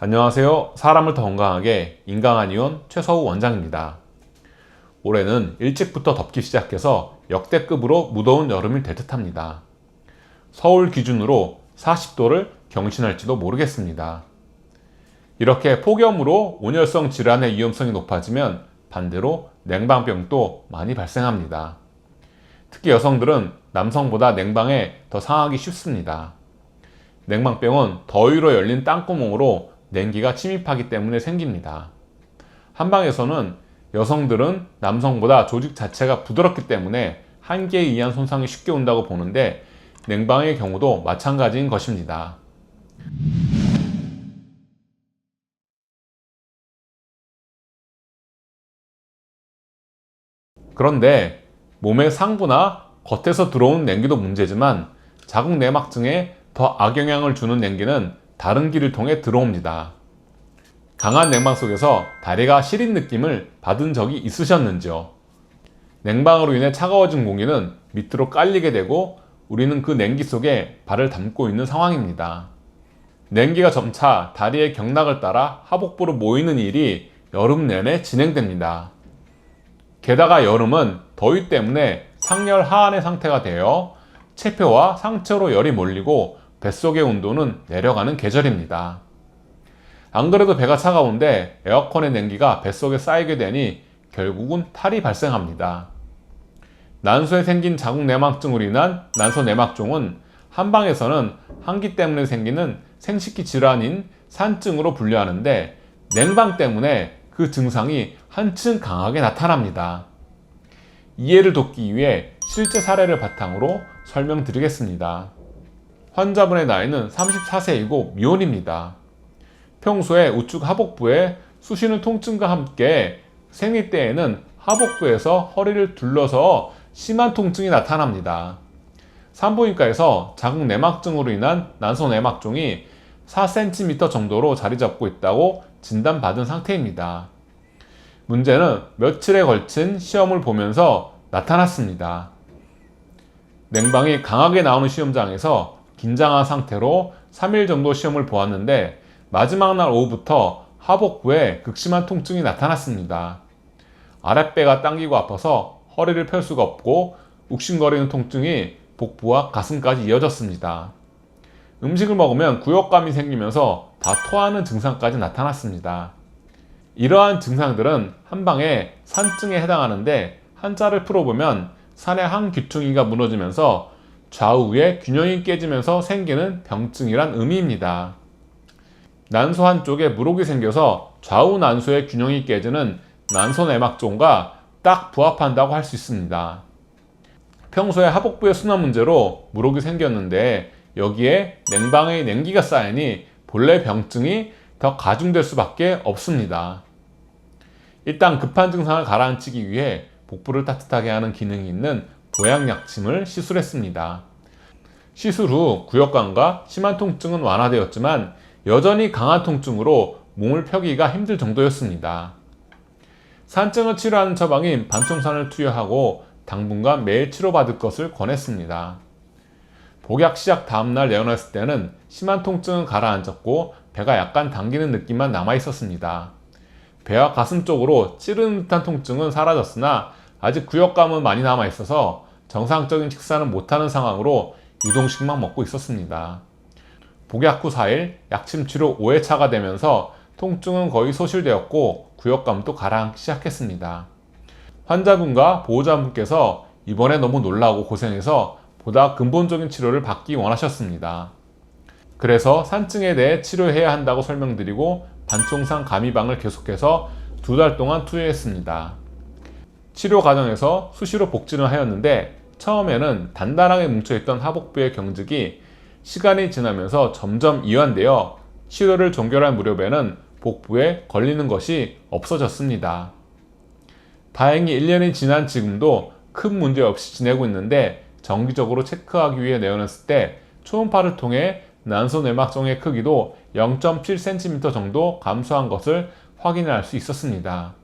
안녕하세요. 사람을 더 건강하게 인강한 이온 최서우 원장입니다. 올해는 일찍부터 덥기 시작해서 역대급으로 무더운 여름이 될 듯합니다. 서울 기준으로 40도를 경신할지도 모르겠습니다. 이렇게 폭염으로 온열성 질환의 위험성이 높아지면 반대로 냉방병도 많이 발생합니다. 특히 여성들은 남성보다 냉방에 더 상하기 쉽습니다. 냉방병은 더위로 열린 땅구멍으로 냉기가 침입하기 때문에 생깁니다. 한방에서는 여성들은 남성보다 조직 자체가 부드럽기 때문에 한기에 의한 손상이 쉽게 온다고 보는데 냉방의 경우도 마찬가지인 것입니다. 그런데 몸의 상부나 겉에서 들어온 냉기도 문제지만 자궁 내막증에 더 악영향을 주는 냉기는 다른 길을 통해 들어옵니다. 강한 냉방 속에서 다리가 시린 느낌을 받은 적이 있으셨는지요? 냉방으로 인해 차가워진 공기는 밑으로 깔리게 되고 우리는 그 냉기 속에 발을 담고 있는 상황입니다. 냉기가 점차 다리의 경락을 따라 하복부로 모이는 일이 여름 내내 진행됩니다. 게다가 여름은 더위 때문에 상열 하한의 상태가 되어 체표와 상체로 열이 몰리고 뱃속의 온도는 내려가는 계절입니다. 안 그래도 배가 차가운데 에어컨의 냉기가 뱃속에 쌓이게 되니 결국은 탈이 발생합니다. 난소에 생긴 자궁 내막증으로 인한 난소 내막종은 한방에서는 한기 때문에 생기는 생식기 질환인 산증으로 분류하는데 냉방 때문에 그 증상이 한층 강하게 나타납니다. 이해를 돕기 위해 실제 사례를 바탕으로 설명드리겠습니다. 환자분의 나이는 34세이고 미혼입니다. 평소에 우측 하복부에 쑤시는 통증과 함께 생리 때에는 하복부에서 허리를 둘러서 심한 통증이 나타납니다. 산부인과에서 자궁 내막증으로 인한 난소 내막종이 4cm 정도로 자리 잡고 있다고 진단받은 상태입니다. 문제는 며칠에 걸친 시험을 보면서 나타났습니다. 냉방이 강하게 나오는 시험장에서 긴장한 상태로 3일 정도 시험을 보았는데 마지막 날 오후부터 하복부에 극심한 통증이 나타났습니다. 아랫배가 당기고 아파서 허리를 펼 수가 없고 욱신거리는 통증이 복부와 가슴까지 이어졌습니다. 음식을 먹으면 구역감이 생기면서 다 토하는 증상까지 나타났습니다. 이러한 증상들은 한방에 산증에 해당하는데 한자를 풀어보면 산의 한 귀퉁이가 무너지면서 좌우의 균형이 깨지면서 생기는 병증이란 의미입니다. 난소 한쪽에 물혹이 생겨서 좌우 난소의 균형이 깨지는 난소 내막종과 딱 부합한다고 할 수 있습니다. 평소에 하복부의 순환 문제로 물혹이 생겼는데 여기에 냉방의 냉기가 쌓이니 본래 병증이 더 가중될 수밖에 없습니다. 일단 급한 증상을 가라앉히기 위해 복부를 따뜻하게 하는 기능이 있는 보양약침을 시술했습니다. 시술 후 구역감과 심한 통증은 완화되었지만 여전히 강한 통증으로 몸을 펴기가 힘들 정도였습니다. 산증을 치료하는 처방인 반청산을 투여하고 당분간 매일 치료받을 것을 권했습니다. 복약 시작 다음날 내원했을 때는 심한 통증은 가라앉았고 배가 약간 당기는 느낌만 남아 있었습니다. 배와 가슴 쪽으로 찌르는 듯한 통증은 사라졌으나 아직 구역감은 많이 남아 있어서 정상적인 식사는 못하는 상황으로 유동식만 먹고 있었습니다. 복약 후 4일, 약침 치료 5회차가 되면서 통증은 거의 소실되었고 구역감도 가라앉기 시작했습니다. 환자분과 보호자분께서 이번에 너무 놀라고 고생해서 보다 근본적인 치료를 받기 원하셨습니다. 그래서 산증에 대해 치료해야 한다고 설명드리고 반청산 감이방을 계속해서 2달 동안 투여했습니다. 치료 과정에서 수시로 복진을 하였는데 처음에는 단단하게 뭉쳐있던 하복부의 경직이 시간이 지나면서 점점 이완되어 치료를 종결할 무렵에는 복부에 걸리는 것이 없어졌습니다. 다행히 1년이 지난 지금도 큰 문제 없이 지내고 있는데 정기적으로 체크하기 위해 내원했을 때 초음파를 통해 난소 내막종의 크기도 0.7cm 정도 감소한 것을 확인할 수 있었습니다.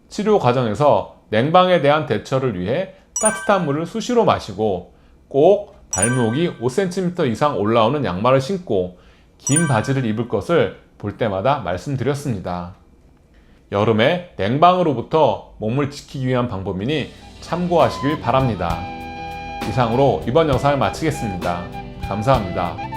치료 과정에서 냉방에 대한 대처를 위해 따뜻한 물을 수시로 마시고 꼭 발목이 5cm 이상 올라오는 양말을 신고 긴 바지를 입을 것을 볼 때마다 말씀드렸습니다. 여름에 냉방으로부터 몸을 지키기 위한 방법이니 참고하시길 바랍니다. 이상으로 이번 영상을 마치겠습니다. 감사합니다.